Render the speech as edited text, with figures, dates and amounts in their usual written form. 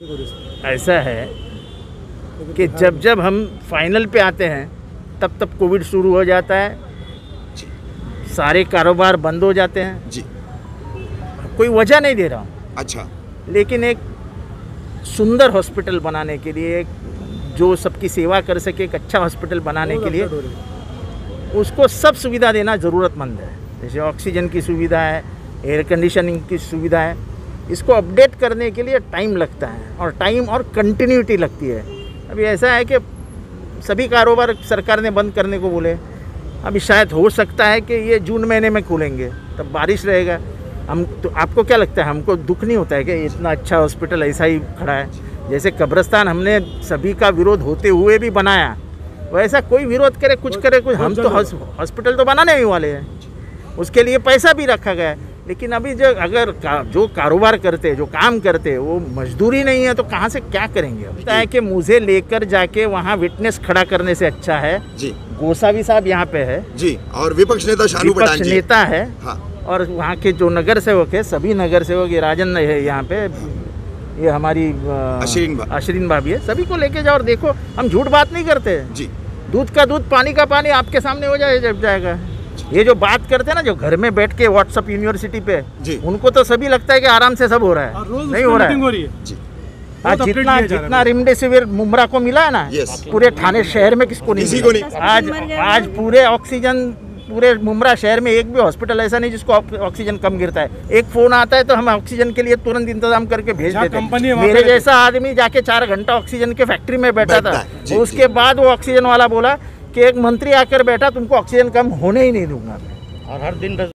ऐसा है कि जब जब हम फाइनल पे आते हैं तब तब कोविड शुरू हो जाता है, सारे कारोबार बंद हो जाते हैं जी। कोई वजह नहीं दे रहा हूँ। अच्छा, लेकिन एक सुंदर हॉस्पिटल बनाने के लिए, एक जो सबकी सेवा कर सके, एक अच्छा हॉस्पिटल बनाने के लिए उसको सब सुविधा देना ज़रूरतमंद है। जैसे ऑक्सीजन की सुविधा है, एयर कंडीशनिंग की सुविधा है, इसको अपडेट करने के लिए टाइम लगता है और टाइम और कंटिन्यूटी लगती है। अभी ऐसा है कि सभी कारोबार सरकार ने बंद करने को बोले, अभी शायद हो सकता है कि ये जून महीने में खुलेंगे, तब बारिश रहेगा। हम तो आपको क्या लगता है, हमको दुख नहीं होता है कि इतना अच्छा हॉस्पिटल ऐसा ही खड़ा है? जैसे कब्रिस्तान हमने सभी का विरोध होते हुए भी बनाया, वैसा कोई विरोध करे कुछ करे कुछ, हम तो हॉस्पिटल तो बनाने ही वाले हैं, उसके लिए पैसा भी रखा गया है। लेकिन अभी जो जो कारोबार करते, जो काम करते, वो मजदूरी नहीं है तो कहाँ से क्या करेंगे? लगता है कि मुझे लेकर जाके वहाँ विटनेस खड़ा करने से अच्छा है जी। गोसावी साहब यहाँ पे है जी, और विपक्ष नेता शानू बटान जी नेता है। हाँ। और वहाँ के जो नगर सेवक है, सभी नगर सेवक, ये राजन है यहाँ पे, ये हमारी अशरीन भाभी है, सभी को लेके जाओ और देखो, हम झूठ बात नहीं करते जी। दूध का दूध, पानी का पानी आपके सामने हो जाएगा। ये जो बात करते हैं ना, जो घर में बैठ के व्हाट्सएप यूनिवर्सिटी पे जी, उनको तो सभी लगता है कि आराम से सब हो रहा है, नहीं हो रहा है जी। आज जितना रेमडेसिविर मुमरा को मिला है ना, पूरे थाने शहर में किसको नहीं। आज पूरे ऑक्सीजन, पूरे मुमरा शहर में एक भी हॉस्पिटल ऐसा नहीं जिसको ऑक्सीजन कम गिरता है। एक फोन आता है तो हम ऑक्सीजन के लिए तुरंत इंतजाम करके भेज देते हैं। मेरे जैसा आदमी जाके 4 घंटा ऑक्सीजन के फैक्ट्री में बैठा था, उसके बाद वो ऑक्सीजन वाला बोला कि एक मंत्री आकर बैठा, तुमको ऑक्सीजन कम होने ही नहीं दूंगा। और हर दिन